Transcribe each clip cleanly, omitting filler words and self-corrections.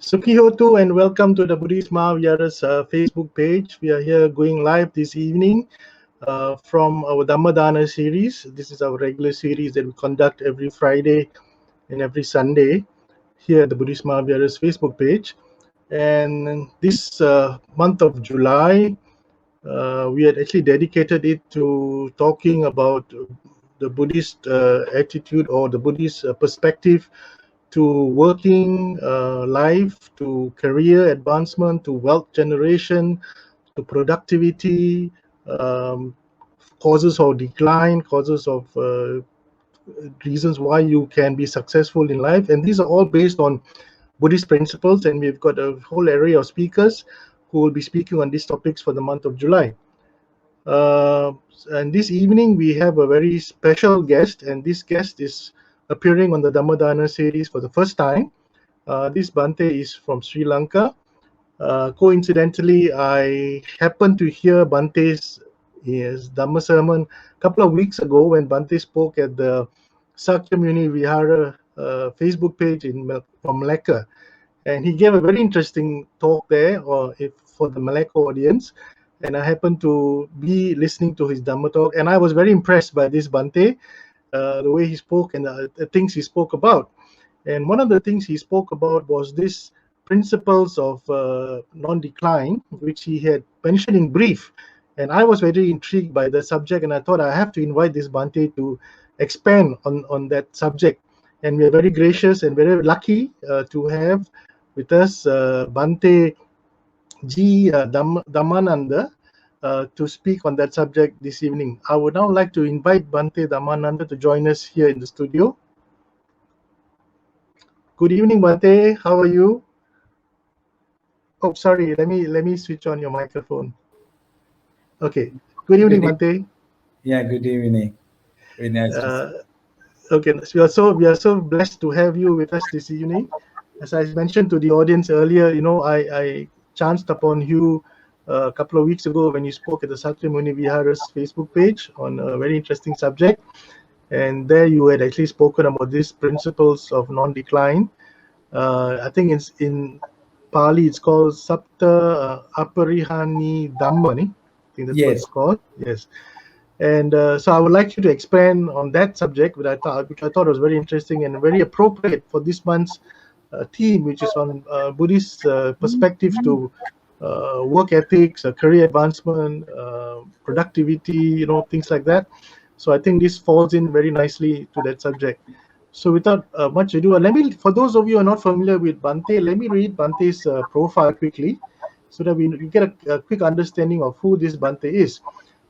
Sukhihotu and welcome to the Buddhist Mahavihara's Facebook page. We are here going live this evening from our Dhammadana series. This is our regular series that we conduct every Friday and every Sunday here at the Buddhist Mahavihara's Facebook page. And this month of July, we had actually dedicated it to talking about the Buddhist attitude or the Buddhist perspective to working life, to career advancement, to wealth generation, to productivity, um, causes of decline, causes of reasons why you can be successful in life. And these are all based on Buddhist principles. And we've got a whole array of speakers who will be speaking on these topics for the month of July. And this evening we have a very special guest, and this guest is appearing on the Dhammadana series for the first time. This Bhante is from Sri Lanka. Coincidentally, I happened to hear Bhante's Dhamma sermon a couple of weeks ago when Bhante spoke at the Sakyamuni Vihara Facebook page from Malacca. And he gave a very interesting talk there for the Malacca audience. And I happened to be listening to his Dhamma talk, and I was very impressed by this Bhante, the way he spoke and the things he spoke about. And one of the things he spoke about was this principles of non-decline, which he had mentioned in brief. And I was very intrigued by the subject, and I thought I have to invite this Bhante to expand on that subject. And we are very gracious and very lucky to have with us Bhante G. Dhammananda to speak on that subject this evening. I would now like to invite Bhante Dhammananda to join us here in the studio. Good evening, Bhante. How are you? Oh, sorry. Let me switch on your microphone. Okay. Good evening, Bhante. Yeah. Good evening. Very nice. Okay. We are so blessed to have you with us this evening. As I mentioned to the audience earlier, I chanced upon you a couple of weeks ago when you spoke at the Sakyamuni Vihara's Facebook page on a very interesting subject. And there you had actually spoken about these principles of non-decline. I think it's in Pali, it's called Saptha Aparihaaneeya Dhamma. I think that's what it's called. Yes. And so I would like you to expand on that subject, which I thought was very interesting and very appropriate for this month's theme, which is on Buddhist perspective to work ethics, career advancement, productivity, things like that. So I think this falls in very nicely to that subject. So without much ado, for those of you who are not familiar with Bhante, let me read Bhante's profile quickly so that we get a quick understanding of who this Bhante is.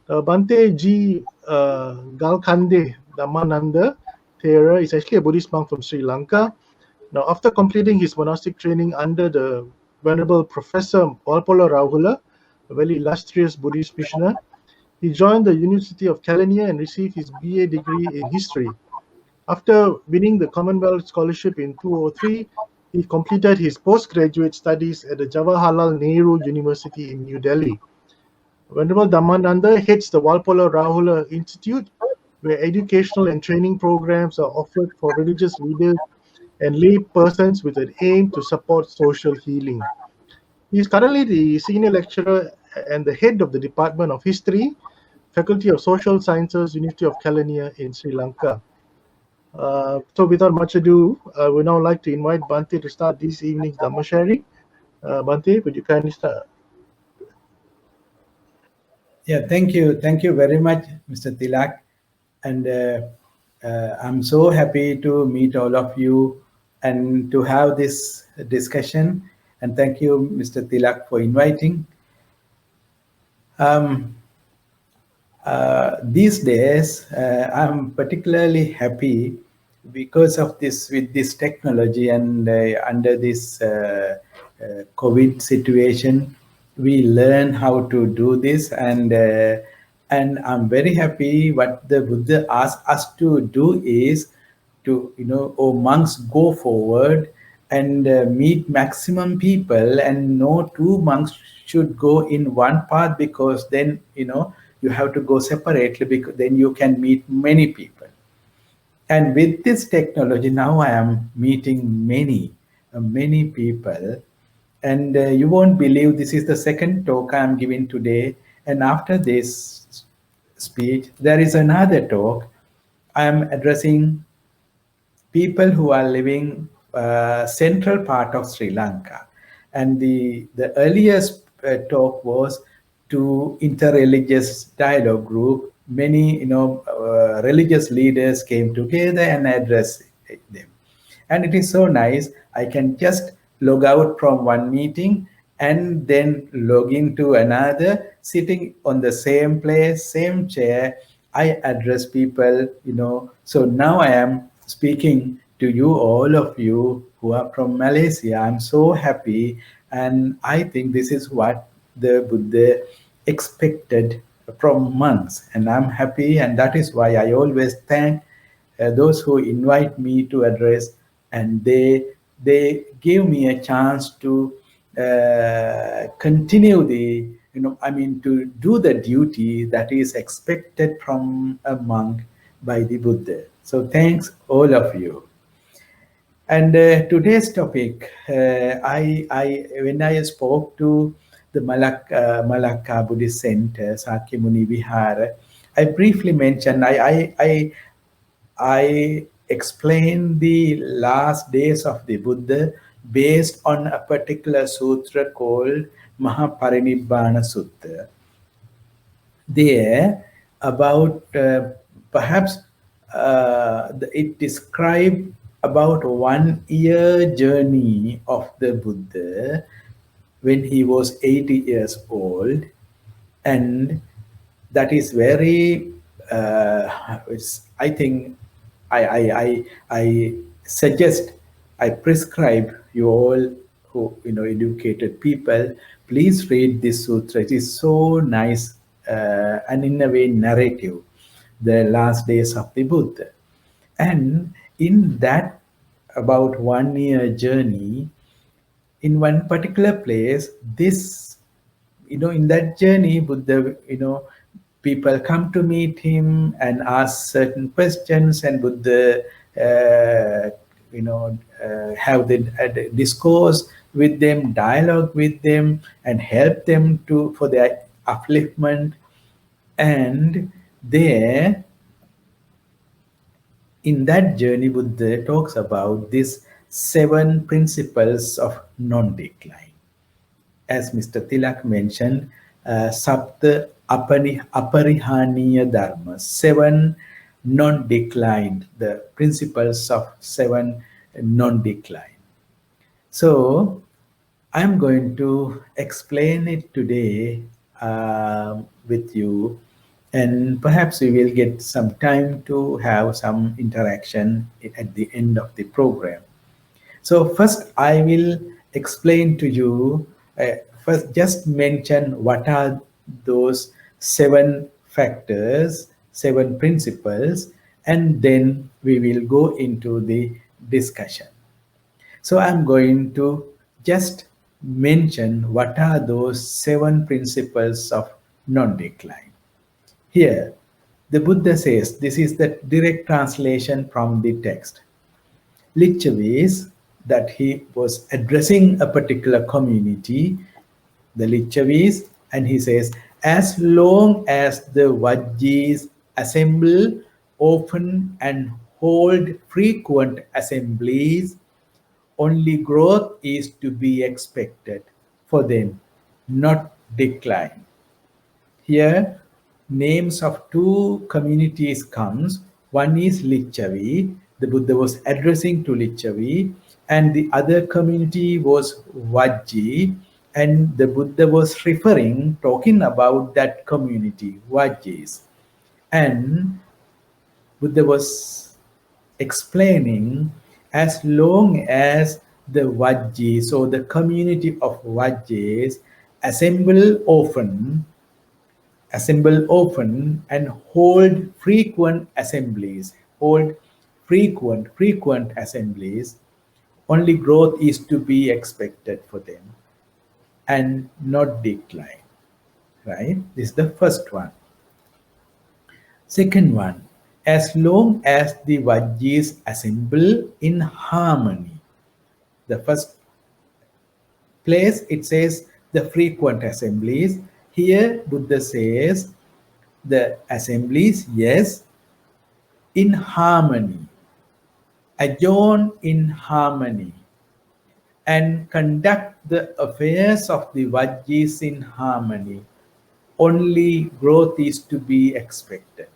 Bhante G. Galkande Dhammananda Thera is actually a Buddhist monk from Sri Lanka. Now, after completing his monastic training under the Venerable Professor Walpola Rahula, a very illustrious Buddhist missioner, he joined the University of Kelaniya and received his BA degree in history. After winning the Commonwealth Scholarship in 2003, he completed his postgraduate studies at the Jawaharlal Nehru University in New Delhi. Venerable Dhammananda heads the Walpola Rahula Institute, where educational and training programs are offered for religious leaders and lay persons with an aim to support social healing. He is currently the senior lecturer and the head of the Department of History, Faculty of Social Sciences, University of Kelaniya in Sri Lanka. So without much ado, I would now like to invite Bhante to start this evening's Dhamma sharing. Bhante, would you kindly start? Yeah, thank you. Thank you very much, Mr. Tilak. And I'm so happy to meet all of you and to have this discussion. And thank you, Mr. Tilak, for inviting. These days, I'm particularly happy because of this, with this technology and under this COVID situation, we learn how to do this, and I'm very happy. What the Buddha asked us to do is to, oh monks, go forward and meet maximum people, and no two monks should go in one path, because then you have to go separately, because then you can meet many people. And with this technology, now I am meeting many many people. And you won't believe this is the second talk I'm giving today. And after this speech, there is another talk. I am addressing people who are living central part of Sri Lanka. And the earliest talk was to interreligious dialogue group. Many religious leaders came together and addressed them. And it is so nice. I can just log out from one meeting and then log into another, sitting on the same place, same chair. I address people, So now I am speaking to you, all of you who are from Malaysia. I'm so happy. And I think this is what the Buddha expected from monks. And I'm happy. And that is why I always thank those who invite me to address, and they give me a chance to continue the to do the duty that is expected from a monk by the Buddha. So thanks all of you. And today's topic, I when I spoke to the Malacca Buddhist Center, Sakyamuni Vihara, I briefly mentioned, I explained the last days of the Buddha based on a particular sutra called Mahaparinibbana Sutta. There, about perhaps it described about 1 year journey of the Buddha when he was 80 years old, and that is very I think I suggest, I prescribe you all who educated people, please read this sutra. It is so nice and in a way narrative, the last days of the Buddha. And in that about 1 year journey, in one particular place, this in that journey, Buddha, people come to meet him and ask certain questions, and Buddha have the discourse with them, dialogue with them, and help them to for their upliftment. And there, in that journey, Buddha talks about these 7 principles of non-decline. As Mr. Tilak mentioned, Saptha Aparihaaneeya Dharma, 7 non-decline, the principles of 7 non-decline. So I'm going to explain it today with you, and perhaps we will get some time to have some interaction at the end of the program. So first I will explain to you, first just mention what are those 7 factors, 7 principles, and then we will go into the discussion. So I'm going to just mention what are those 7 principles of non-decline. Here, the Buddha says, this is the direct translation from the text. Lichavis, that he was addressing a particular community, the Lichavis, and he says, as long as the Vajjis assemble often and hold frequent assemblies, only growth is to be expected for them, not decline. Here, names of 2 communities comes. One is Lichavi. The Buddha was addressing to Lichavi, and the other community was Vajji, and the Buddha was talking about that community, Vajjis. And Buddha was explaining, as long as the Vajjis, or the community of Vajjis, assemble often and hold frequent assemblies, only growth is to be expected for them and not decline. Right? This is the first one. Second one, as long as the Vajjis assemble in harmony. The first place it says the frequent assemblies. Here Buddha says the assemblies, yes, in harmony, adjourn in harmony, and conduct the affairs of the Vajjis in harmony. Only growth is to be expected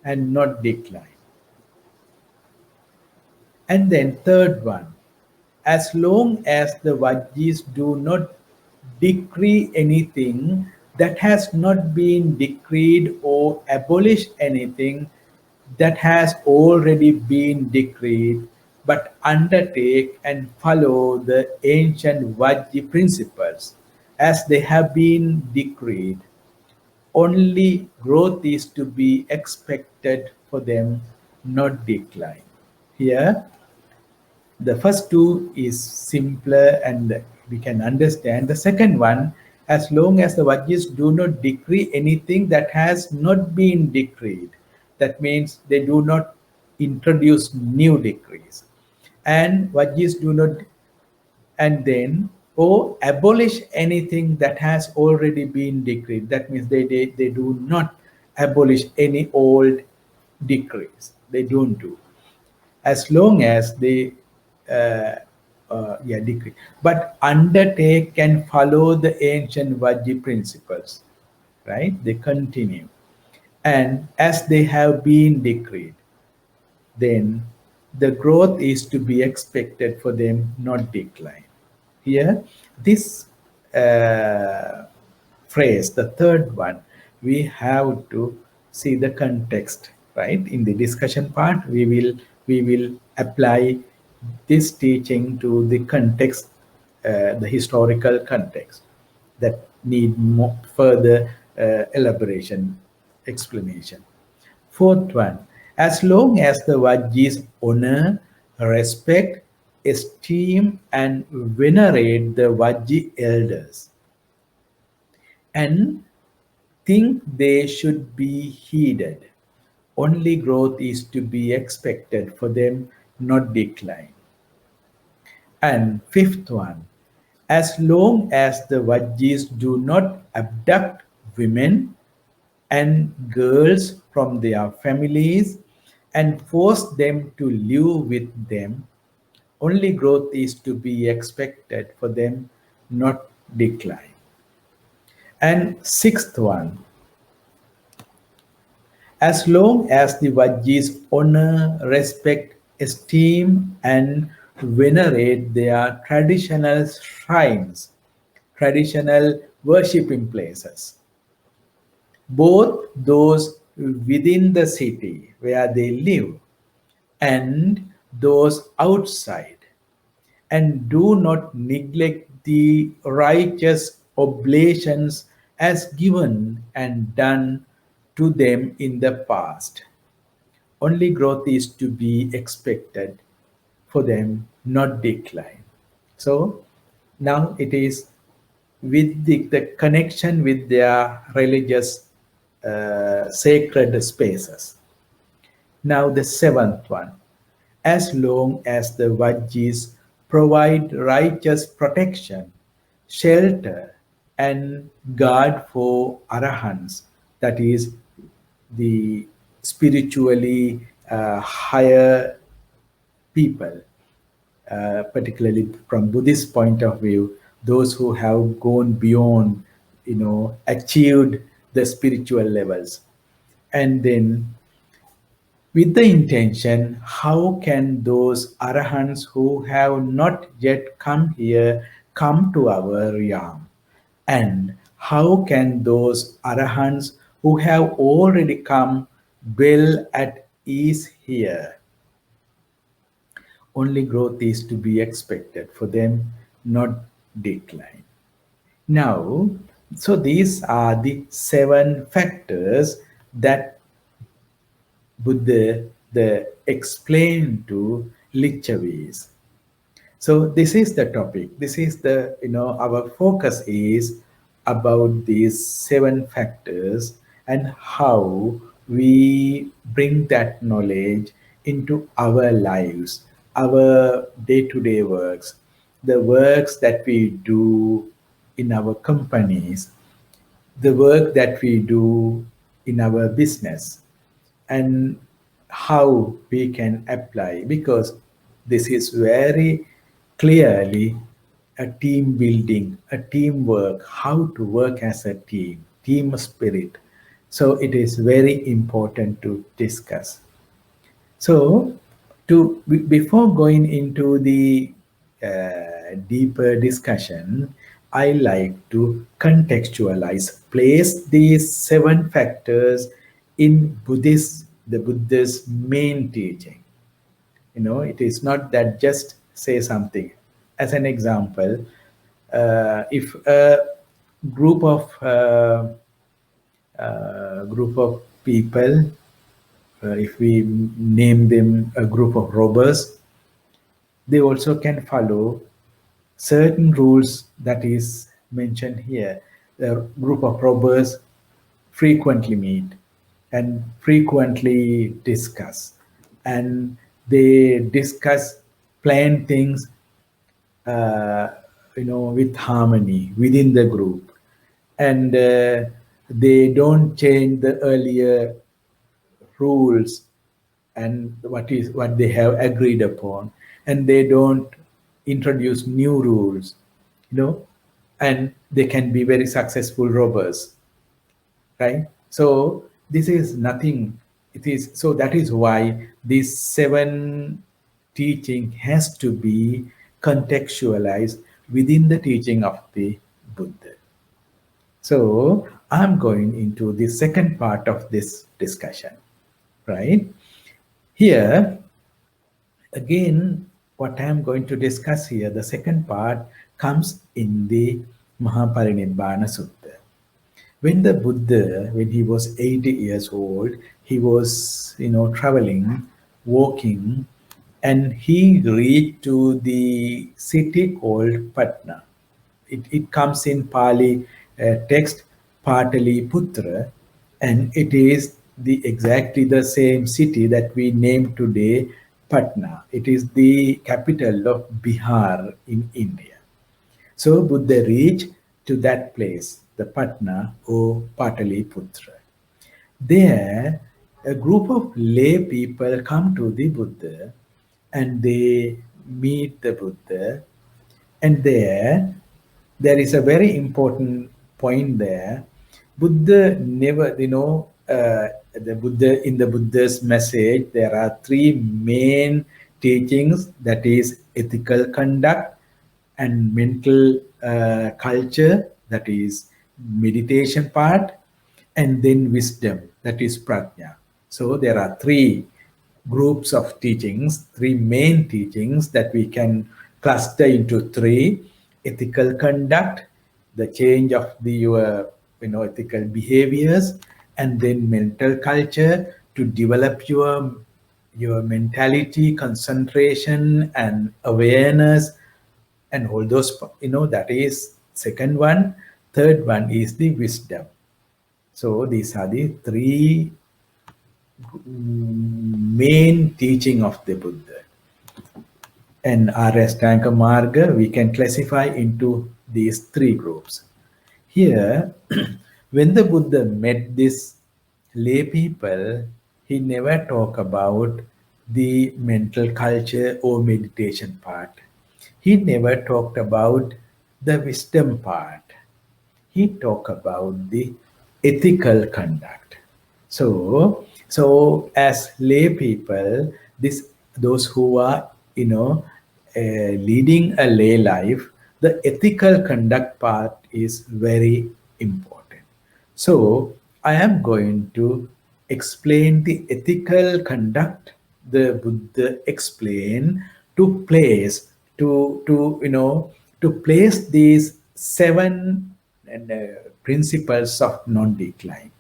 and not decline. And then third one, as long as the Vajjis do not decree anything that has not been decreed or abolish anything that has already been decreed, but undertake and follow the ancient Vajji principles as they have been decreed, only growth is to be expected for them, not decline. Here, the first two is simpler and we can understand. The second one, as long as the Vajjis do not decree anything that has not been decreed, that means they do not introduce new decrees. And Vajjis do not, and then, or abolish anything that has already been decreed. That means they do not abolish any old decrees. They don't do, as long as they decree, but undertake and follow the ancient Vajji principles, right? They continue, and as they have been decreed, then the growth is to be expected for them, not decline. Here, this phrase, the third one, we have to see the context, right? In the discussion part, we will apply this teaching to the context, the historical context that need more further elaboration, explanation. Fourth one, as long as the Vajjis honor, respect, esteem, and venerate the Vajji elders and think they should be heeded, only growth is to be expected for them, not decline. And fifth one, as long as the Vajjis do not abduct women and girls from their families and force them to live with them, only growth is to be expected for them, not decline. And sixth one, as long as the Vajjis honor, respect, esteem, and venerate their traditional shrines, traditional worshipping places, both those within the city where they live and those outside, and do not neglect the righteous oblations as given and done to them in the past. Only growth is to be expected for them, not decline. So now it is with the connection with their religious sacred spaces. Now the seventh one, as long as the Vajjis provide righteous protection, shelter, and guard for Arahants, that is the spiritually higher people, particularly from Buddhist point of view, those who have gone beyond, achieved the spiritual levels. And then with the intention, how can those arahants who have not yet come here come to our realm? And how can those arahants who have already come dwell at ease here? Only growth is to be expected for them, not decline. Now, so these are the 7 factors that Buddha explained to Lichavis. So this is the topic. This is the, our focus is about these 7 factors and how we bring that knowledge into our lives, our day-to-day works, the works that we do in our companies, the work that we do in our business, and how we can apply, because this is very clearly a team building, a teamwork, how to work as a team, team spirit. So it is very important to discuss. So, before going into the deeper discussion, I like to contextualize, place these seven factors in the Buddha's main teaching. It is not that just say something. As an example, if a group of people, if we name them a group of robbers, they also can follow certain rules that is mentioned here. The group of robbers frequently meet and frequently discuss, and they discuss, plan things, uh, with harmony within the group, and they don't change the earlier rules and what they have agreed upon, and they don't introduce new rules, and they can be very successful robbers, right? So this is nothing. It is so that is why these seven teaching has to be contextualized within the teaching of the Buddha. So I'm going into the second part of this discussion, right? Here, again, what I am going to discuss here, the second part comes in the Mahaparinibbana Sutta. When the Buddha, when he was 80 years old, he was, traveling, walking, and he reached to the city called Patna. It comes in Pali text, Pataliputra, and it is exactly the same city that we name today Patna. It is the capital of Bihar in India. So Buddha reached to that place, the Patna or Pataliputra. There, a group of lay people come to the Buddha and they meet the Buddha. And there is a very important point there. Buddha never, the Buddha, in the Buddha's message, there are three main teachings, that is ethical conduct and mental culture, that is meditation part, and then wisdom, that is prajna. So there are three groups of teachings, three main teachings that we can cluster into three: ethical conduct, the change of the your ethical behaviors, and then mental culture, to develop your mentality, concentration, and awareness, and all those, that is second one. Third one is the wisdom. So these are the three main teaching of the Buddha. And our Ashtanga Marga, we can classify into these three groups. Here, when the Buddha met these lay people, he never talked about the mental culture or meditation part. He never talked about the wisdom part. He talked about the ethical conduct. So as lay people, those who are leading a lay life, the ethical conduct part is very important. So I am going to explain the ethical conduct the Buddha explained to place to place these seven principles of non-decline,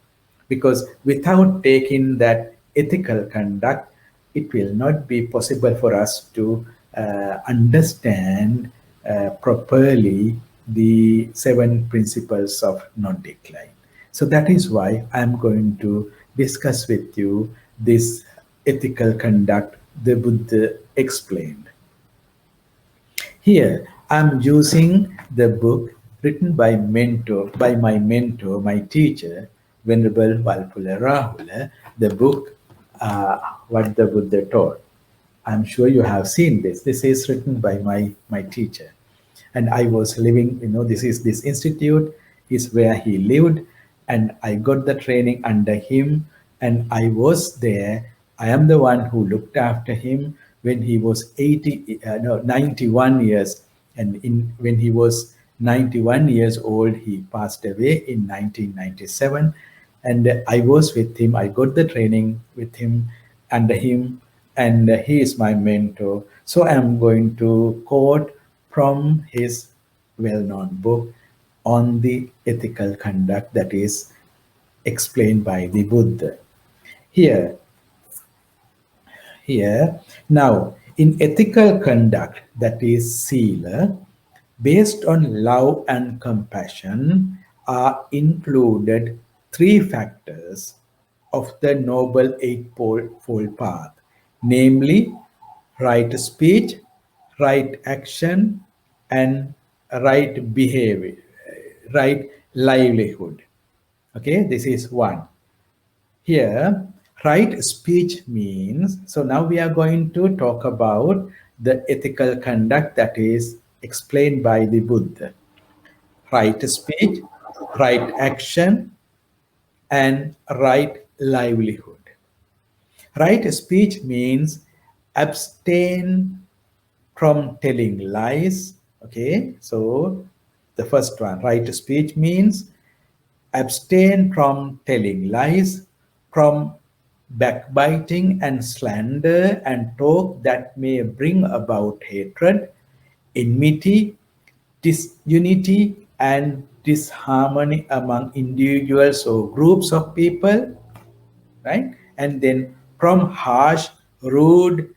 because without taking that ethical conduct, it will not be possible for us to understand properly the seven principles of non-decline. So that is why I'm going to discuss with you this ethical conduct the Buddha explained. Here, I'm using the book written by my mentor, my teacher, Venerable Valpula Rahula, the book What the Buddha Taught. I'm sure you have seen this. This is written by my teacher. And I was living, this institute is where he lived, and I got the training under him, and I was there. I am the one who looked after him when he was 91 years, and when he was 91 years old, he passed away in 1997. And I was with him. I got the training with him, under him, and he is my mentor. So I'm going to quote from his well-known book on the ethical conduct that is explained by the Buddha. Here, now, in ethical conduct, that is Sila, based on love and compassion, are included three factors of the Noble Eightfold Path, namely right speech, right action, and right behavior, right livelihood. Okay, this is one. Here, right speech means, so now we are going to talk about the ethical conduct that is explained by the Buddha. Right speech, right action, and right livelihood. Right speech means abstain from telling lies. Okay, so the first one, right speech means abstain from telling lies, from backbiting and slander and talk that may bring about hatred, enmity, disunity, and disharmony among individuals or groups of people, right? And then from harsh, rude,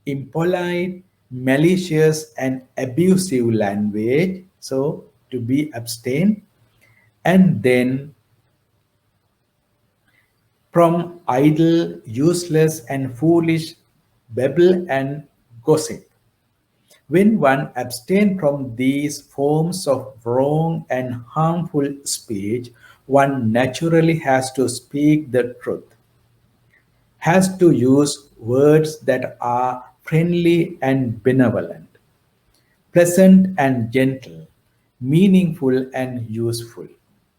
impolite, malicious, and abusive language. So to be abstain. And then from idle, useless, and foolish babble and gossip. When one abstains from these forms of wrong and harmful speech, one naturally has to speak the truth, has to use words that are friendly and benevolent, pleasant and gentle, meaningful and useful.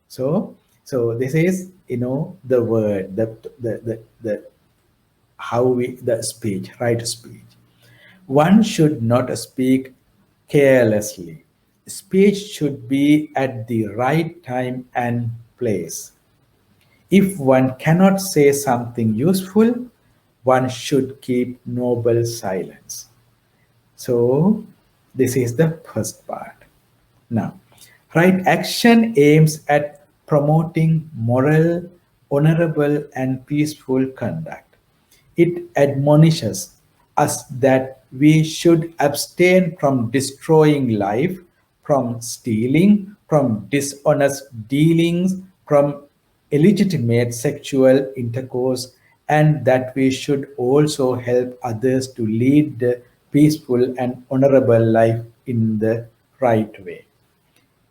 So this is the word, the how we the speech, right speech. One should not speak carelessly. Speech should be at the right time and place. If one cannot say something useful, one should keep noble silence. So, this is the first part. Now, right action aims at promoting moral, honorable, and peaceful conduct. It admonishes us that we should abstain from destroying life, from stealing, from dishonest dealings, from illegitimate sexual intercourse, and that we should also help others to lead the peaceful and honorable life in the right way.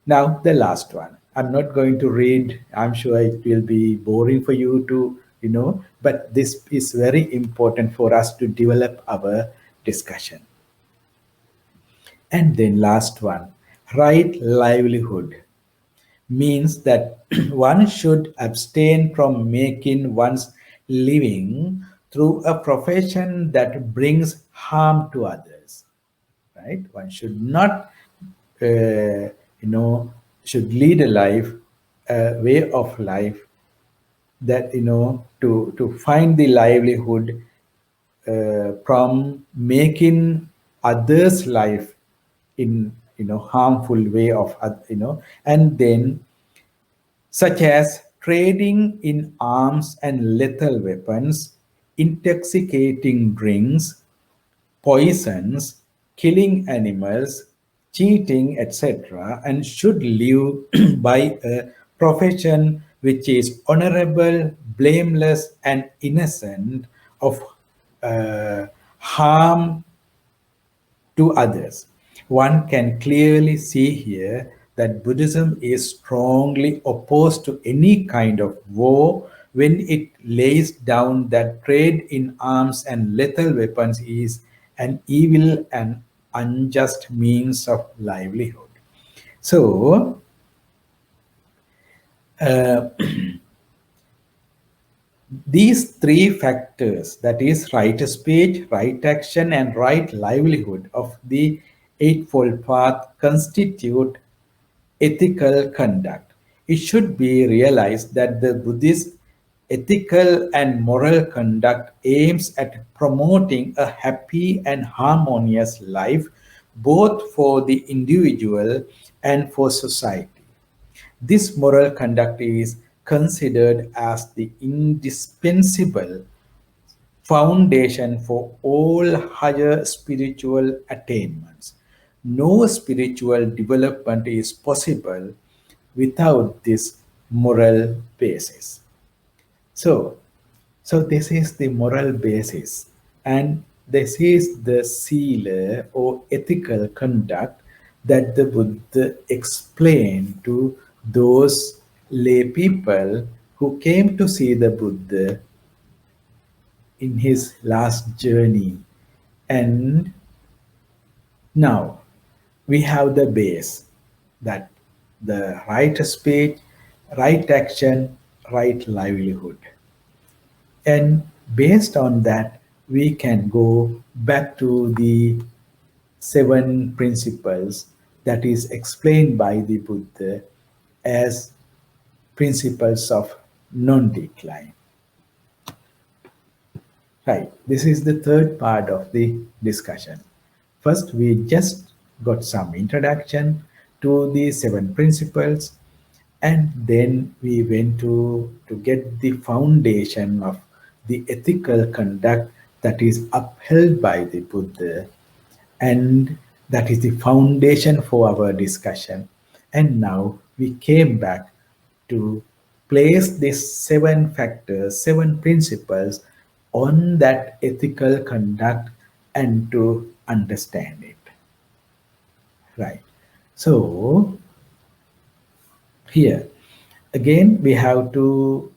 Now, the last one. I'm not going to read, I'm sure it will be boring for you to, but this is very important for us to develop our discussion. And then, last one, right livelihood means that one should abstain from making one's living through a profession that brings harm to others, right? One should not should lead a life, a way of life that to find the livelihood from making others life in harmful way of and then such as trading in arms and lethal weapons, intoxicating drinks, poisons, killing animals, cheating, etc., and should live by a profession which is honorable, blameless, and innocent of harm to others. One can clearly see here that Buddhism is strongly opposed to any kind of war when it lays down that trade in arms and lethal weapons is an evil and unjust means of livelihood. So, uh, these three factors, that is, right speech, right action, and right livelihood of the Eightfold Path, constitute ethical conduct. It should be realized that the Buddhist ethical and moral conduct aims at promoting a happy and harmonious life both for the individual and for society. This moral conduct is considered as the indispensable foundation for all higher spiritual attainments. No spiritual development is possible without this moral basis. So, so this is the moral basis, and this is the sila or ethical conduct that the Buddha explained to those lay people who came to see the Buddha in his last journey. And now we have the base, that the right speech, right action, right livelihood. And based on that, we can go back to the seven principles that is explained by the Buddha as principles of non-decline. Right, this is the third part of the discussion. First, we just got some introduction to the seven principles, and then we went to get the foundation of the ethical conduct that is upheld by the Buddha, and that is the foundation for our discussion. And now we came back to place these seven factors, seven principles on that ethical conduct and to understand it. Right. So, here again, we have to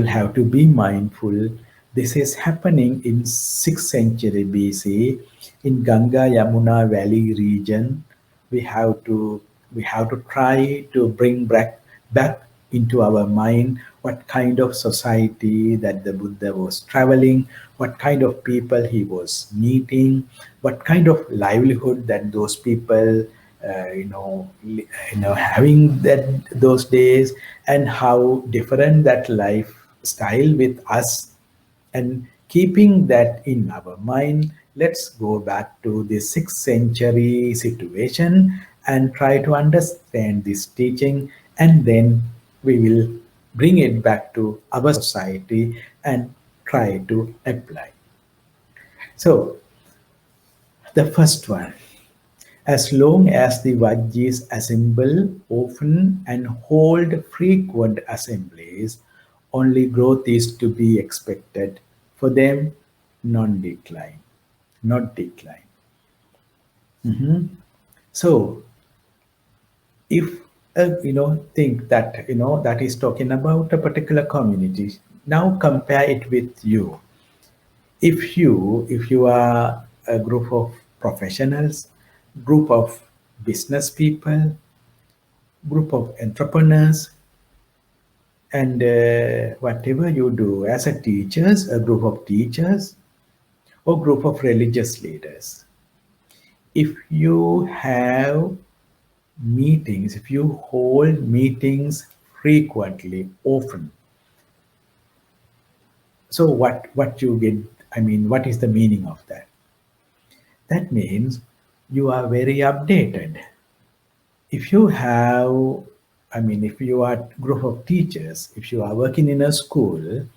have to be mindful. This is happening in 6th century BC in Ganga Yamuna Valley region. We have to try to bring back into our mind what kind of society that the Buddha was traveling, what kind of people he was meeting, what kind of livelihood that those people having that those days, and how different that lifestyle with us. And keeping that in our mind, let's go back to the 6th century situation and try to understand this teaching, and then we will bring it back to our society and try to apply. So, the first one, as long as the Vajjis assemble often and hold frequent assemblies, only growth is to be expected. For them, non-decline, not decline. So, if think that that is talking about a particular community, now compare it with you. If you are a group of professionals, group of business people, group of entrepreneurs, and whatever you do as a teachers, a group of teachers, or group of religious leaders, if you have meetings, if you hold meetings frequently, often, so what you get, what is the meaning of that? That means you are very updated. If you have, if you are a group of teachers, if you are working in a school,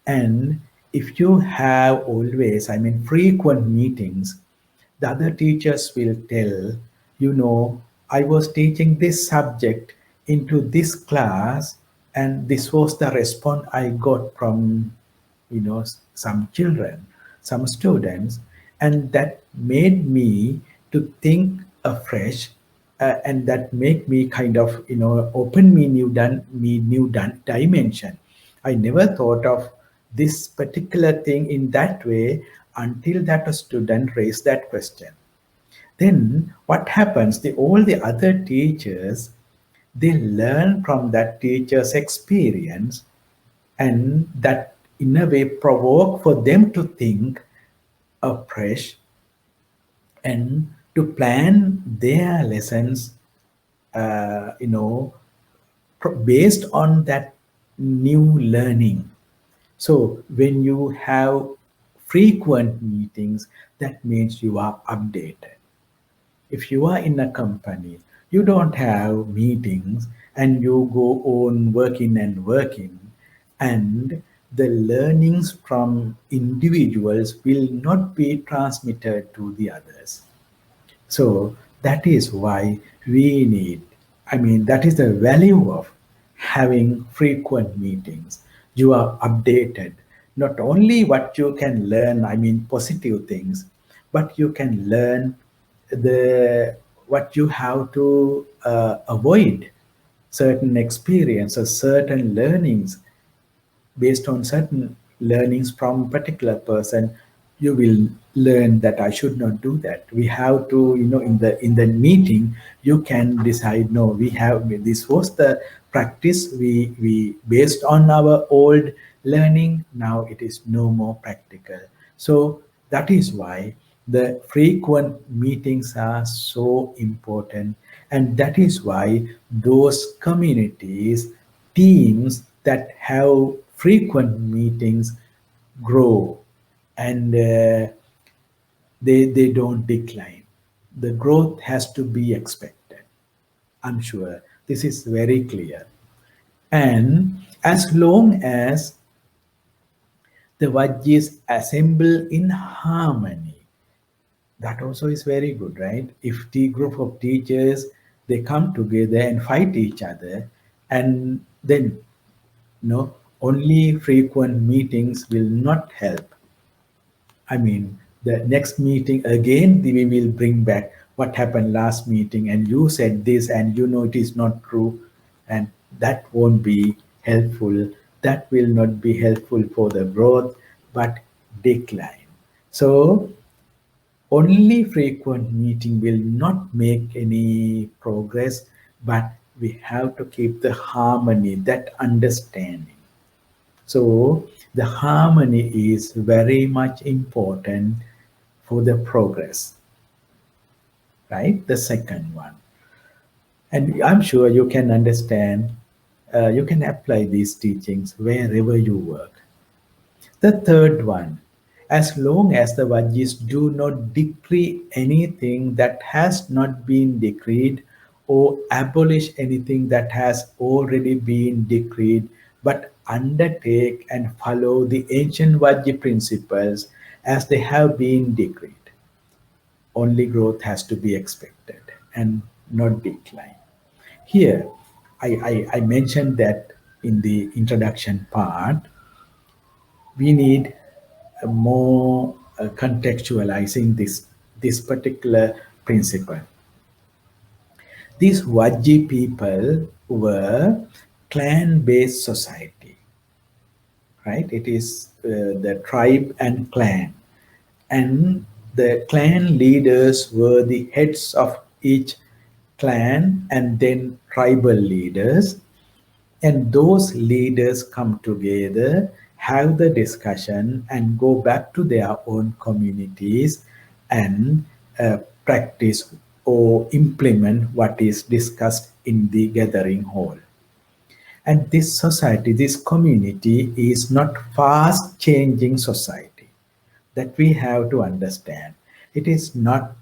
and if you have always, frequent meetings, the other teachers will tell, I was teaching this subject into this class And this was the response I got from, some children, some students, and that made me to think afresh, and that make me kind of, open me new dimension. I never thought of this particular thing in that way until that a student raised that question. Then what happens? All the other teachers, they learn from that teacher's experience, and that in a way provoke for them to think afresh and to plan their lessons, based on that new learning. So when you have frequent meetings, that means you are updated. If you are in a company, you don't have meetings and you go on working and working, and the learnings from individuals will not be transmitted to the others. So that is why we need, that is the value of having frequent meetings. You are updated, not only what you can learn, positive things, but you can learn the what you have to avoid, certain experiences, certain learnings, based on certain learnings from particular person. You will learn that I should not do that. We have to, in the meeting, you can decide, no, we have, this was the practice, we based on our old learning, now it is no more practical. So that is why the frequent meetings are so important, and that is why those communities, teams that have frequent meetings grow, and they don't decline. The growth has to be expected. I'm sure this is very clear. And as long as the Vajjis assemble in harmony, that also is very good, right? If the group of teachers, they come together and fight each other, and then, only frequent meetings will not help. The next meeting again, we will bring back what happened last meeting, and you said this, and it is not true, and that won't be helpful. That will not be helpful for the growth, but decline. So only frequent meeting will not make any progress, but we have to keep the harmony, that understanding. So the harmony is very much important for the progress, right? The second one. And I'm sure you can understand, you can apply these teachings wherever you work. The third one, as long as the Vajjis do not decree anything that has not been decreed, or abolish anything that has already been decreed, but undertake and follow the ancient Vajji principles as they have been decreed, only growth has to be expected and not decline. Here, I mentioned that in the introduction part, we need more contextualizing this particular principle. These Vajji people were clan-based society, right? It is the tribe and clan, and the clan leaders were the heads of each clan, and then tribal leaders, and those leaders come together, have the discussion, and go back to their own communities and practice or implement what is discussed in the gathering hall. And this society, this community is not fast changing society, that we have to understand. It is not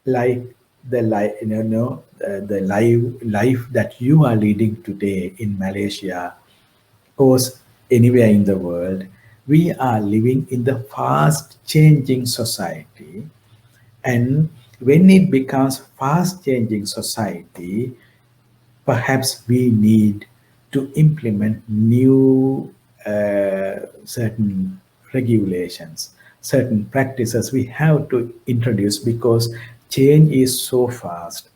like the life, the life that you are leading today in Malaysia or anywhere in the world. We are living in the fast changing society, and when it becomes fast changing society, perhaps we need to implement new certain regulations, certain practices we have to introduce because change is so fast.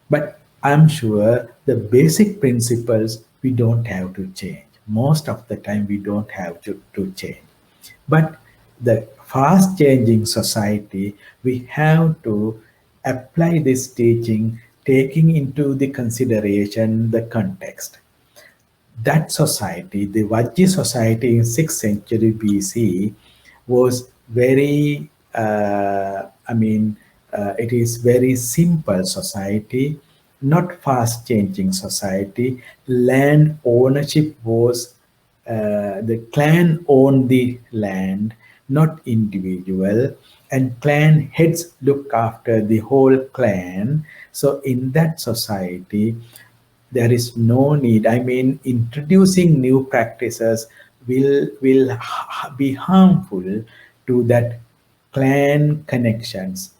But I'm sure the basic principles we don't have to change. Most of the time, we don't have to change. But the fast changing society, we have to apply this teaching, taking into the consideration the context. That society, the Vajji society in 6th century BC, was very, it is very simple society, not fast changing society. Land ownership was, the clan owned the land, not individual, and clan heads look after the whole clan. So in that society, there is no need. I mean, introducing new practices will be harmful to that clan connections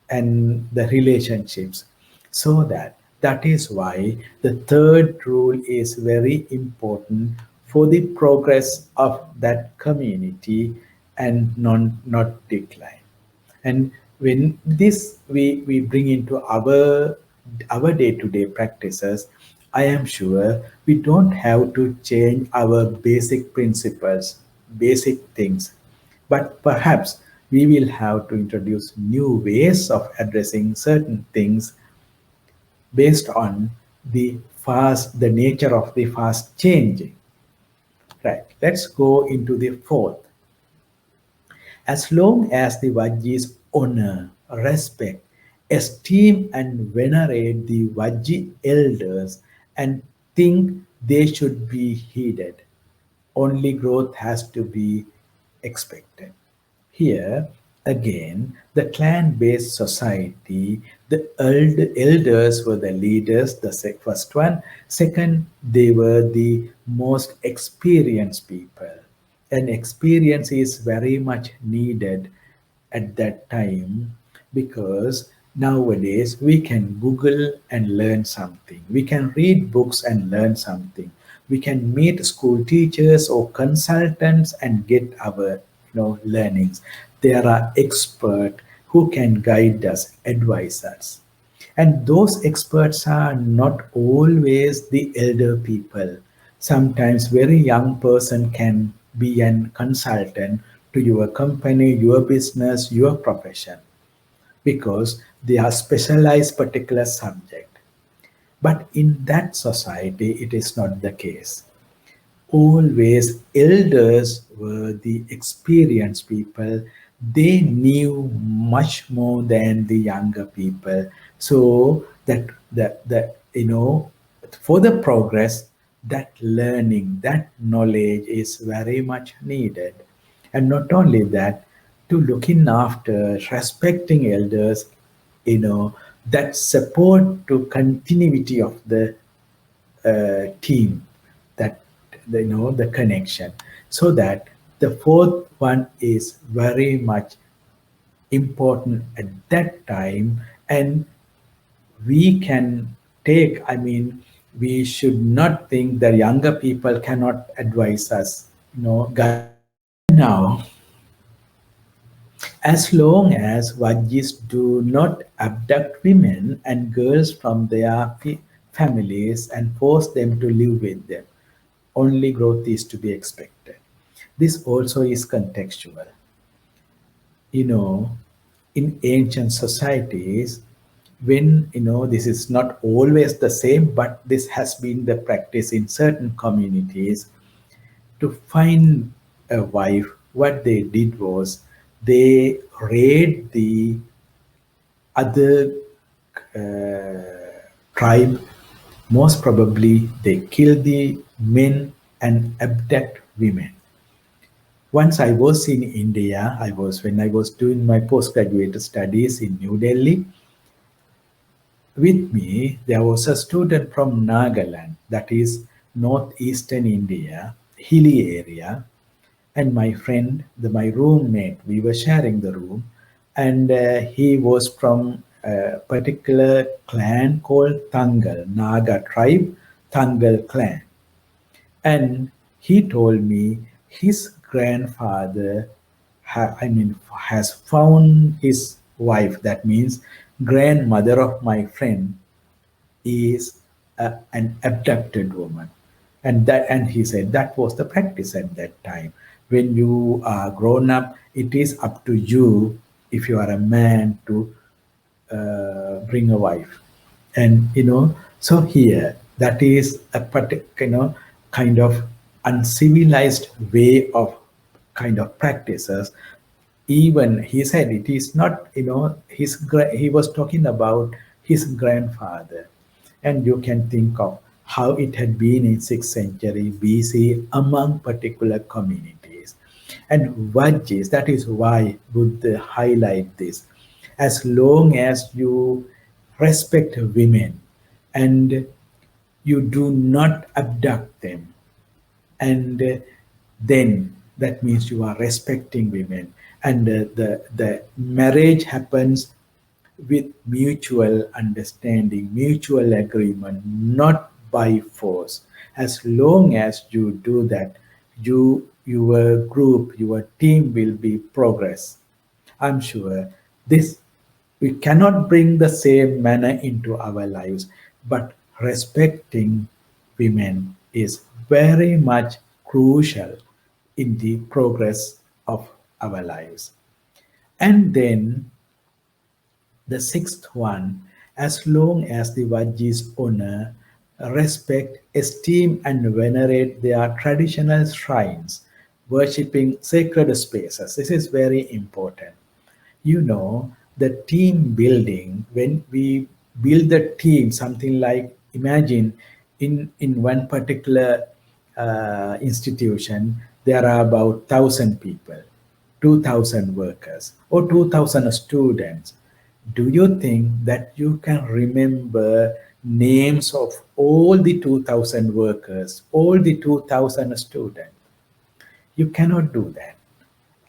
and the relationships. So that is why the third rule is very important for the progress of that community and not decline. And when this we bring into our day-to-day practices, I am sure we don't have to change our basic principles, basic things, but perhaps we will have to introduce new ways of addressing certain things based on the nature of the fast changing. Right, let's go into the fourth. As long as the Vajjis honor, respect, esteem, and venerate the Vajji elders and think they should be heeded, only growth has to be expected. Here, again, the clan based society, the elders were the leaders, the first one. Second, they were the most experienced people. And experience is very much needed at that time because nowadays we can Google and learn something. We can read books and learn something. We can meet school teachers or consultants and get our learnings. There are experts who can guide us, advise us. And those experts are not always the elder people. Sometimes very young person can be an consultant to your company, your business, your profession because they are specialized particular subject. But in that society, it is not the case. Always elders were the experienced people. They knew much more than the younger people. So that for the progress, that learning, that knowledge is very much needed. And not only that, to looking after, respecting elders, that support to continuity of the team, that the connection. So that the fourth one is very much important at that time, and we can take. I mean, we should not think that younger people cannot advise us. Guide. Now, as long as Vajjis do not abduct women and girls from their families and force them to live with them, only growth is to be expected. This also is contextual. You know, in ancient societies, when this is not always the same, but this has been the practice in certain communities. To find a wife, what they did was they raid the other tribe. Most probably, they kill the men and abduct women. Once I was in India, when I was doing my postgraduate studies in New Delhi. With me, there was a student from Nagaland, that is northeastern India, hilly area, and my friend, my roommate, we were sharing the room, and he was from a particular clan called Tangal, Naga tribe, Tangal clan. And he told me his grandfather has found his wife. That means grandmother of my friend is an abducted woman. And he said that was the practice at that time. When you are grown up, it is up to you, if you are a man, to bring a wife. And so here, that is a particular, kind of uncivilized way of kind of practices. Even he said it is not, he was talking about his grandfather. And you can think of how it had been in 6th century BC among particular communities. And Vajjis, that is why Buddha highlight this. As long as you respect women and you do not abduct them, and then that means you are respecting women, and the marriage happens with mutual understanding, mutual agreement, not by force. As long as you do that, your group, your team will be progress. I'm sure this, we cannot bring the same manner into our lives, but respecting women is very much crucial in the progress of our lives. And then the sixth one, as long as the Vajjis honor, respect, esteem, and venerate their traditional shrines, worshipping sacred spaces. This is very important. The team building, when we build the team, something like, imagine in one particular institution, there are about 1,000 people, 2,000 workers, or 2,000 students. Do you think that you can remember names of all the 2,000 workers, all the 2,000 students? You cannot do that.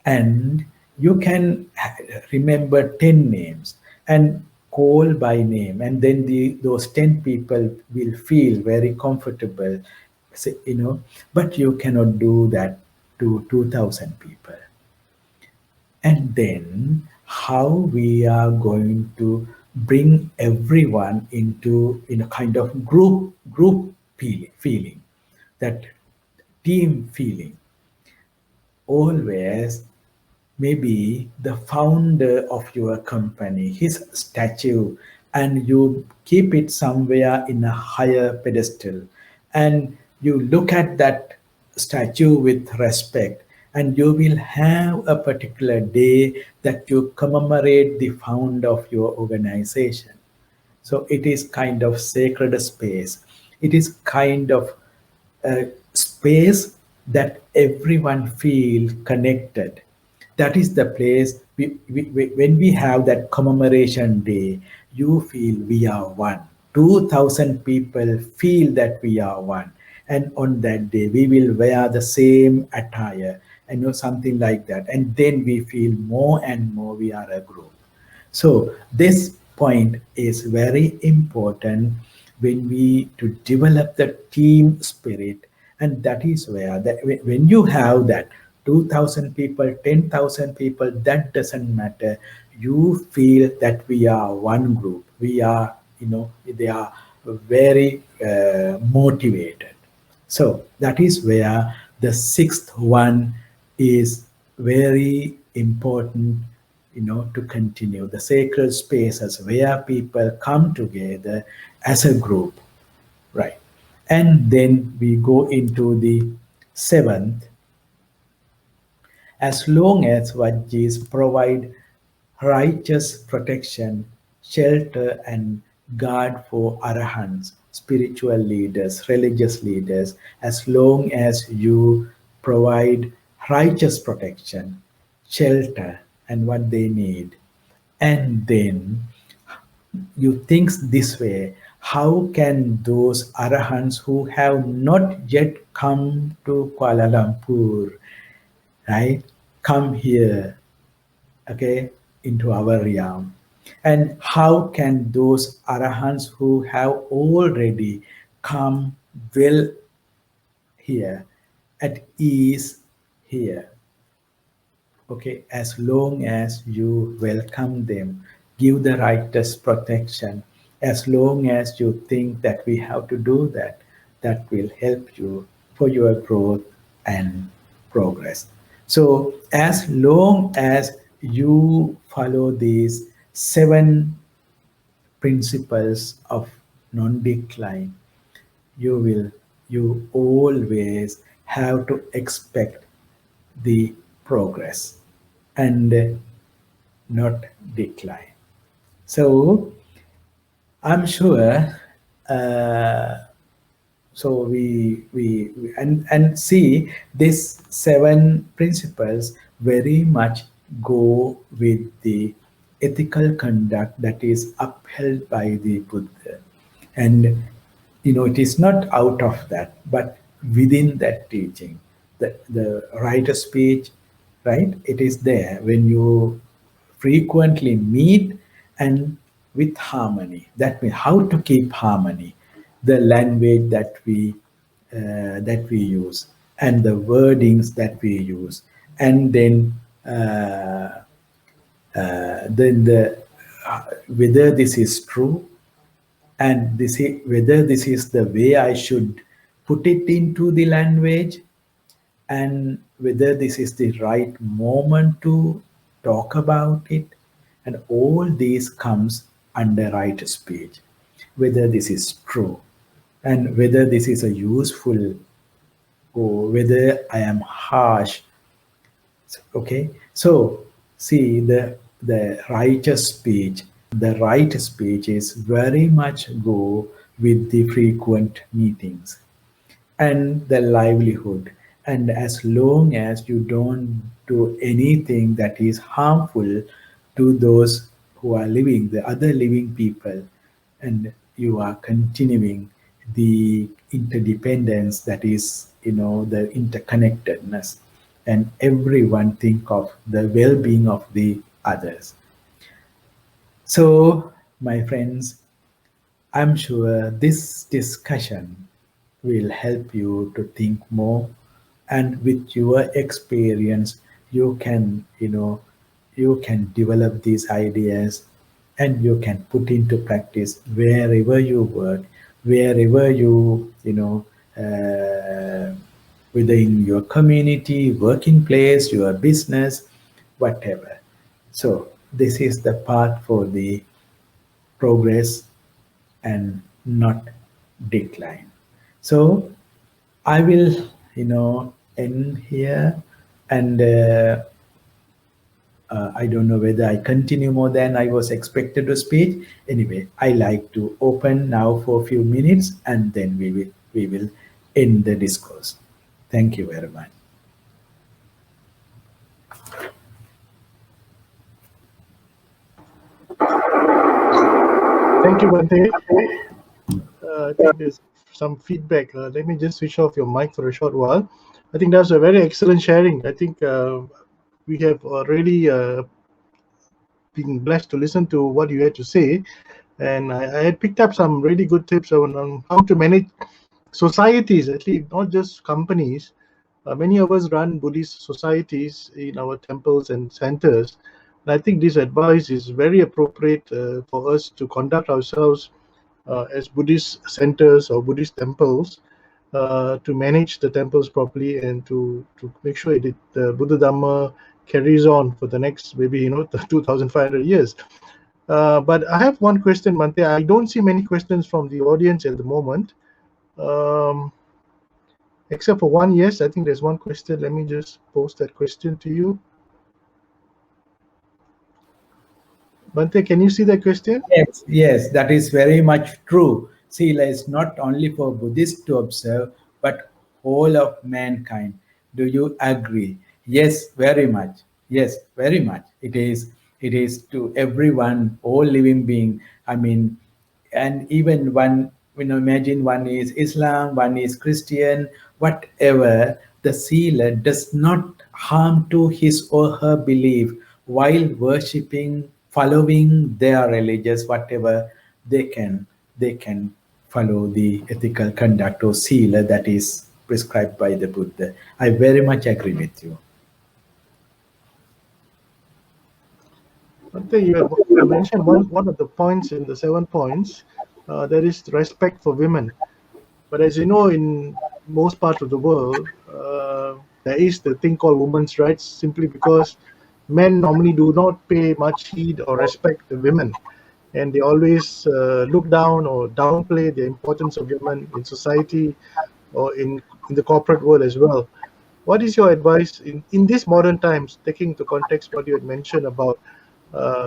And you can remember 10 names and call by name, and then those 10 people will feel very comfortable, but you cannot do that to 2,000 people. And then how we are going to bring everyone into in a kind of group feeling, that team feeling. Always, maybe the founder of your company, his statue, and you keep it somewhere in a higher pedestal, and you look at that statue with respect, and you will have a particular day that you commemorate the founder of your organization. So it is kind of sacred space. It is kind of a space that everyone feel connected. That is the place when we have that commemoration day, you feel we are one. 2,000 people feel that we are one. And on that day, we will wear the same attire, something like that. And then we feel more and more we are a group. So this point is very important when we to develop the team spirit, and that is where when you have that 2,000 people, 10,000 people, that doesn't matter. You feel that we are one group. We are, they are very motivated. So that is where the sixth one is very important, to continue the sacred spaces where people come together as a group, right? And then we go into the seventh. As long as Vajjis provide righteous protection, shelter, and guard for arahants, spiritual leaders, religious leaders, as long as you provide righteous protection, shelter, and what they need, and then you think this way, how can those arahants who have not yet come to Kuala Lumpur, right, come here, okay, into our realm? And how can those arahants who have already come well here, at ease here. Okay, as long as you welcome them, give the rightest protection, as long as you think that we have to do that, that will help you for your growth and progress. So as long as you follow these 7 principles of non-decline, you always have to expect the progress and not decline. So I'm sure. Uh, so we and see these 7 principles very much go with the ethical conduct that is upheld by the Buddha, and it is not out of that, but within that teaching, the right of speech, right? It is there when you frequently meet and with harmony. That means how to keep harmony, the language that we use, and the wordings that we use, and then the whether this is true, and whether this is the way I should put it into the language, and whether this is the right moment to talk about it, and all these comes under right speech, whether this is true, and whether this is a useful, or whether I am harsh. Okay, so see, the righteous speech, the right speech is very much go with the frequent meetings and the livelihood. And as long as you don't do anything that is harmful to those who are living, the other living people, and you are continuing the interdependence, that is, the interconnectedness, and everyone think of the well-being of the others. So, my friends, I'm sure this discussion will help you to think more, and with your experience, you can develop these ideas, and you can put into practice wherever you work, wherever uh, whether in your community, working place, your business, whatever. So this is the path for the progress and not decline. So I will, end here, and I don't know whether I continue more than I was expected to speak. Anyway, I like to open now for a few minutes, and then we will end the discourse. Thank you very much. Thank you, Bhante. I think there's some feedback. Let me just switch off your mic for a short while. I think that was a very excellent sharing. I think we have already been blessed to listen to what you had to say. And I had picked up some really good tips on how to manage societies, at least not just companies. Many of us run Buddhist societies in our temples and centers. And I think this advice is very appropriate for us to conduct ourselves as Buddhist centers or Buddhist temples, to manage the temples properly and to make sure that the Buddha Dhamma carries on for the next maybe 2,500 years. But I have one question, Bhante. I don't see many questions from the audience at the moment, except for one. Yes, I think there's one question. Let me just post that question to you. Bhante, can you see that question? Yes, yes, that is very much true. Sila is not only for Buddhists to observe, but whole of mankind. Do you agree? Yes, very much. Yes, very much. It is. It is to everyone, all living being. I mean, and even one, imagine one is Islam, one is Christian, whatever. The sealer does not harm to his or her belief while worshipping, following their religious whatever they can follow the ethical conduct or sila that is prescribed by the Buddha. I very much agree with you. Bhante, you mentioned one of the points in the 7 points, that is respect for women. But as you know, in most parts of the world, there is the thing called women's rights, simply because men normally do not pay much heed or respect the women, and they always look down or downplay the importance of women in society or in the corporate world as well. What is your advice in these modern times, taking into context what you had mentioned about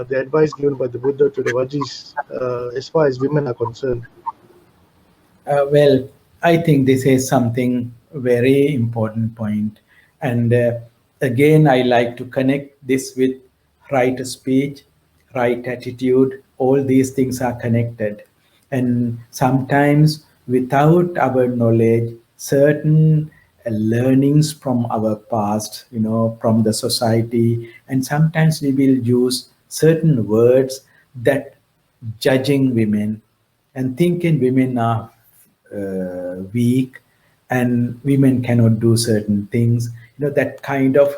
the advice given by the Buddha to the Vajis as far as women are concerned? Well, I think this is something very important point, and again, I like to connect this with right speech, right attitude. All these things are connected, and sometimes without our knowledge, certain learnings from our past, from the society, and sometimes we will use certain words that judging women and thinking women are weak and women cannot do certain things. That kind of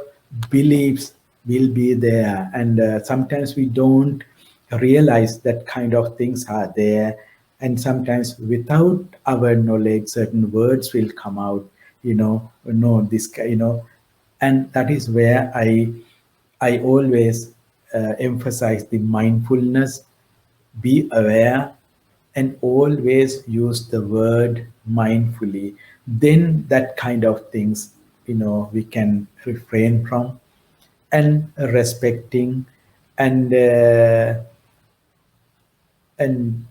beliefs will be there, and sometimes we don't realize that kind of things are there, and sometimes without our knowledge certain words will come out, no, this and that is where I always emphasize the mindfulness, be aware, and always use the word mindfully. Then that kind of things, we can refrain from, and respecting, and and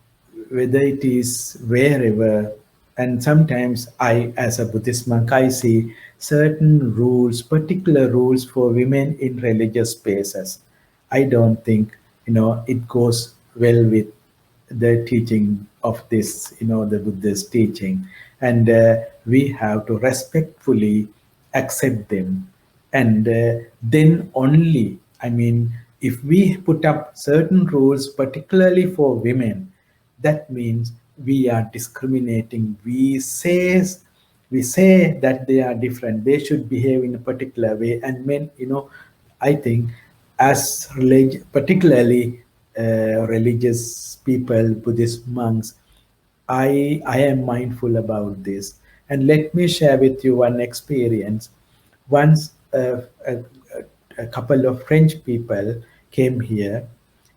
whether it is wherever. And sometimes I, as a Buddhist monk, I see certain rules, particular rules for women in religious spaces. I don't think it goes well with the teaching of this, the Buddha's teaching, and we have to respectfully accept them, and then only, I mean, if we put up certain rules particularly for women, that means we are discriminating. We say that they are different, they should behave in a particular way, and men, I think, as particularly religious people, Buddhist monks, I am mindful about this. And let me share with you one experience. Once a couple of French people came here,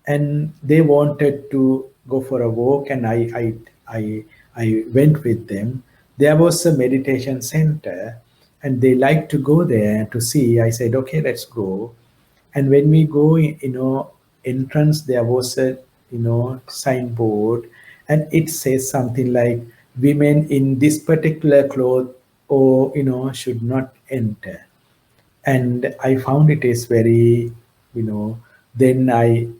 and they wanted to go for a walk, and I went with them. There was a meditation center, and they liked to go there to see. I said, okay, let's go. And when we go, entrance, there was a, signboard, and it says something like, women in this particular cloth, or, should not enter. And I found it is very, then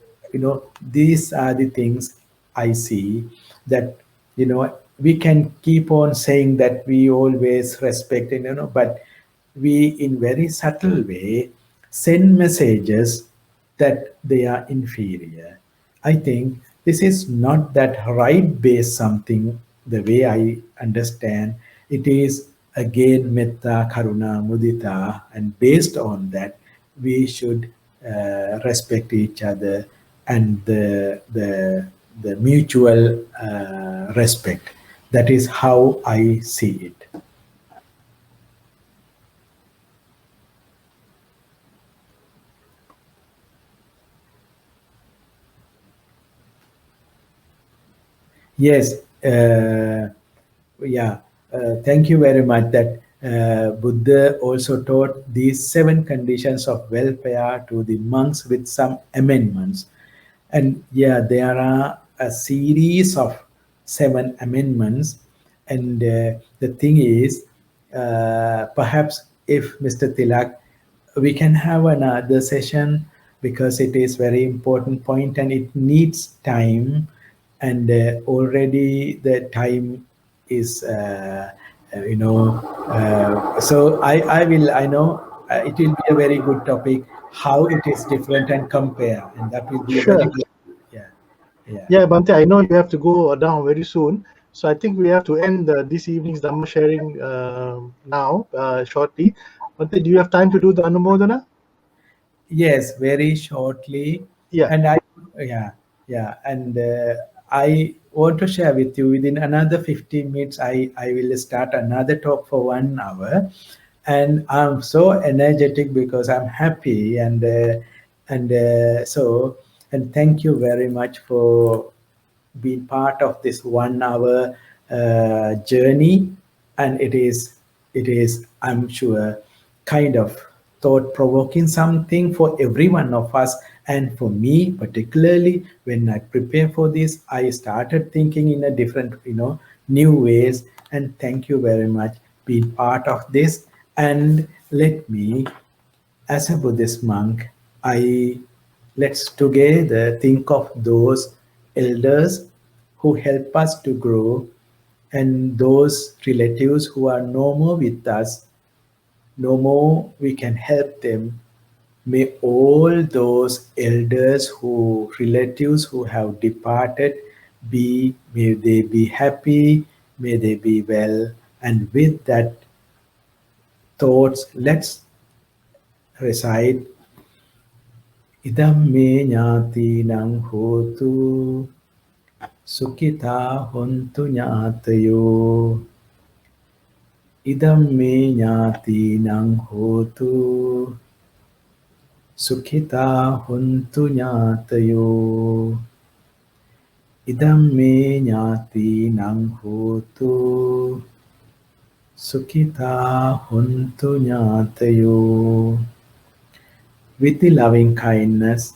these are the things I see, that, we can keep on saying that we always respect, and, but we, in very subtle way, send messages that they are inferior. I think this is not that right based something, the way I understand. It is again metta, karuna, mudita, and based on that, we should respect each other, and the mutual respect. That is how I see it. Yes, yeah. Thank you very much. That Buddha also taught these 7 conditions of welfare to the monks with some amendments. And yeah, there are a series of 7 amendments. And the thing is, perhaps if Mr. Tilak, we can have another session, because it is very important point and it needs time, and already the time is so I know it will be a very good topic, how it is different, and compare, and that will be a very Sure. good. Yeah, yeah. Yeah, Bante, I know you have to go down very soon. So I think we have to end this evening's Dhamma sharing now, shortly. Bhante, do you have time to do the Anumodana? Yes, very shortly. Yeah. And yeah, yeah. And I want to share with you within another 15 minutes, I will start another talk for 1 hour. And I'm so energetic because I'm happy. And thank you very much for been part of this 1 hour journey, and it is I'm sure kind of thought provoking something for every one of us, and for me particularly. When I prepare for this, I started thinking in a different, new ways. And thank you very much being part of this. And let me, as a Buddhist monk, I let's together think of those elders who help us to grow, and those relatives who are no more with us, no more we can help them. May all those elders who relatives who have departed may they be happy, may they be well. And with that thoughts, let's recite Idam me ñātīnaṁ hotu sukhitā hontu ñātayo. Idam me ñātīnaṁ hotu sukhitā hontu ñātayo. Idam me ñātīnaṁ hotu sukhitā hontu ñātayo. With the loving kindness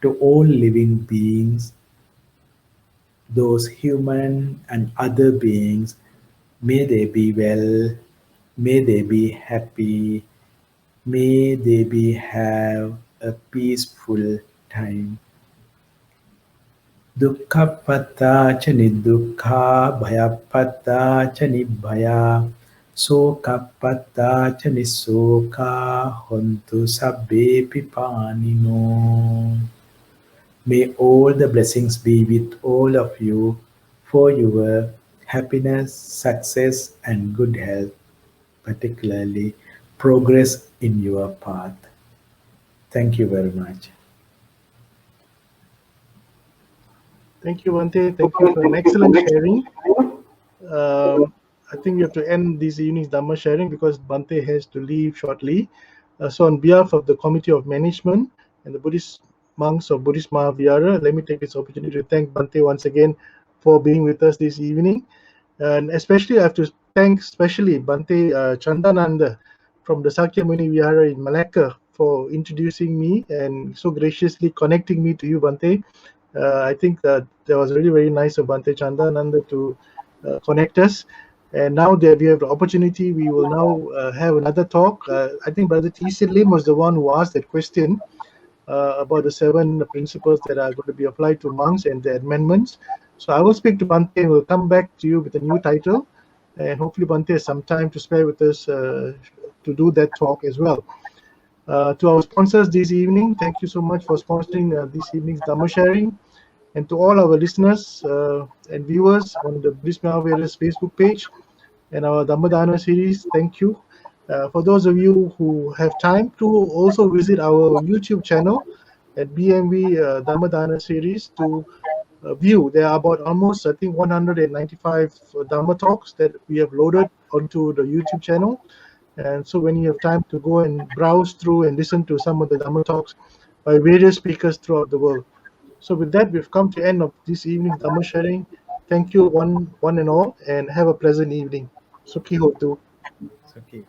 to all living beings, those human and other beings, may they be well, may they be happy, may they be have a peaceful time. Dukkhappatā ca nidukkha, bhayappatā ca nibbhaya, sokappatā ca nisoka, hontu sabbe pipanino. May all the blessings be with all of you for your happiness, success, and good health, particularly progress in your path. Thank you very much. Thank you, Bhante. Thank you for an excellent sharing. I think we have to end this evening's Dhamma sharing because Bhante has to leave shortly. So on behalf of the Committee of Management and the Buddhist monks of Buddhist Mahavihara, let me take this opportunity to thank Bhante once again for being with us this evening. And especially I have to thank specially Bhante Chandananda from the Sakyamuni Vihara in Malacca for introducing me and so graciously connecting me to you, Bhante. I think that was really very nice of Bhante Chandananda to connect us. And now that we have the opportunity, we will now have another talk. I think Brother T.C. Lim was the one who asked that question about the 7 principles that are going to be applied to monks and the amendments. So I will speak to Bhante and we'll come back to you with a new title. And hopefully Bhante has some time to spare with us to do that talk as well. To our sponsors this evening, thank you so much for sponsoring this evening's Dhamma sharing. And to all our listeners and viewers on the Buddhist Mahavihara's Facebook page and our Dhammadana series, thank you. For those of you who have time to also visit our YouTube channel at BMV Dhammadana series to view. There are about almost, I think, 195 Dhamma talks that we have loaded onto the YouTube channel. And so when you have time to go and browse through and listen to some of the Dhamma talks by various speakers throughout the world. So with that, we've come to the end of this evening's Dhamma sharing. Thank you one and all, and have a pleasant evening. Sukhi Hotu. Okay.